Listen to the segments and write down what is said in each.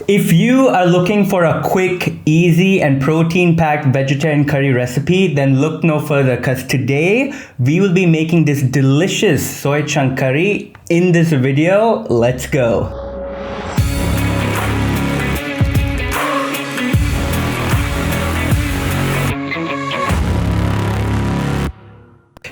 If you are looking for a quick, easy, and protein-packed vegetarian curry recipe, then look no further, because today we will be making this delicious soy chunk curry. In this video, let's go.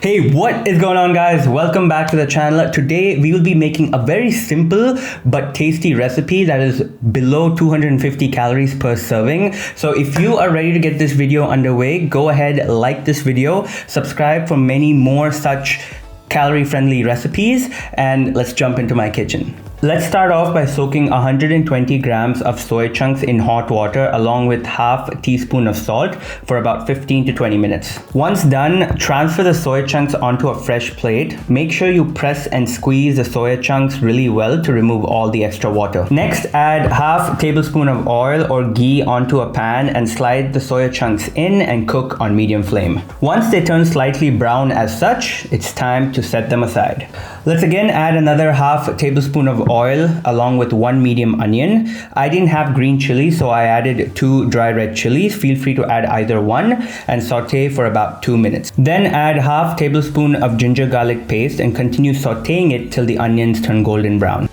Hey, what is going on, guys? Welcome back to the channel. Today we will be making a very simple but tasty recipe that is below 250 calories per serving. So if you are ready to get this video underway, go ahead, like this video, subscribe for many more such calorie-friendly recipes, and let's jump into my kitchen. Let's start off by soaking 120 grams of soy chunks in hot water along with half a teaspoon of salt for about 15 to 20 minutes. Once done, transfer the soy chunks onto a fresh plate. Make sure you press and squeeze the soya chunks really well to remove all the extra water. Next, add half tablespoon of oil or ghee onto a pan and slide the soya chunks in and cook on medium flame. Once they turn slightly brown as such, it's time to set them aside. Let's again add another half tablespoon of oil along with 1 medium onion. I didn't have green chili, so I added 2 dry red chilies. Feel free to add either one and saute for about 2 minutes. Then add half tablespoon of ginger garlic paste and continue sauteing it till the onions turn golden brown.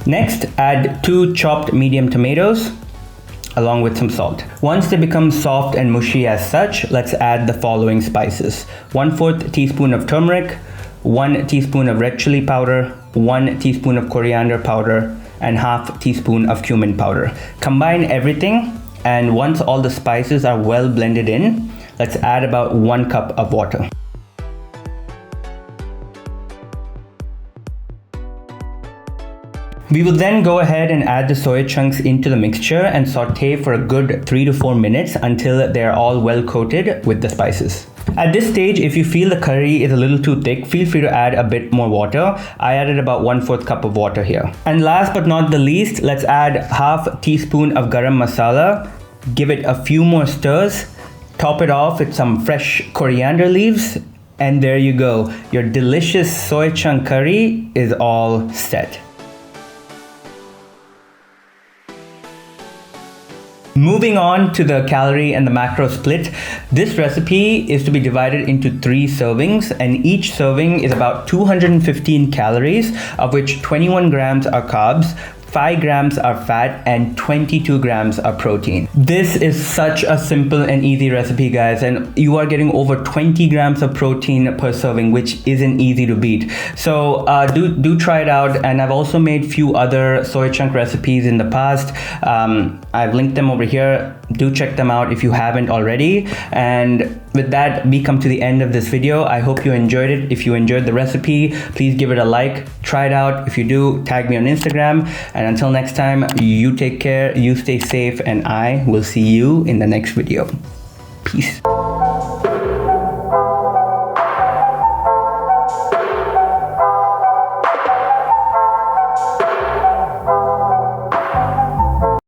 Next, add 2 chopped medium tomatoes along with some salt. Once they become soft and mushy as such, let's add the following spices: 1/4 teaspoon of turmeric, 1 teaspoon of red chili powder, 1 teaspoon of coriander powder, and half teaspoon of cumin powder. Combine everything, and once all the spices are well blended in, let's add about 1 cup of water. We will then go ahead and add the soya chunks into the mixture and saute for a good 3 to 4 minutes until they're all well coated with the spices. At this stage, if you feel the curry is a little too thick, feel free to add a bit more water. I added about 1/4 cup of water here. And last but not the least, let's add half teaspoon of Garam Masala. Give it a few more stirs. Top it off with some fresh coriander leaves. And there you go. Your delicious soy chunk curry is all set. Moving on to the calorie and the macro split, this recipe is to be divided into 3 servings, and each serving is about 215 calories, of which 21 grams are carbs, 5 grams are fat, and 22 grams are protein. This is such a simple and easy recipe, guys, and you are getting over 20 grams of protein per serving, which isn't easy to beat. So do try it out, and I've also made few other soy chunk recipes in the past. I've linked them over here. Do check them out if you haven't already. And with that, we come to the end of this video. I hope you enjoyed it. If you enjoyed the recipe, please give it a like. Try it out. If you do, tag me on Instagram. And until next time, you take care, you stay safe, and I will see you in the next video. Peace.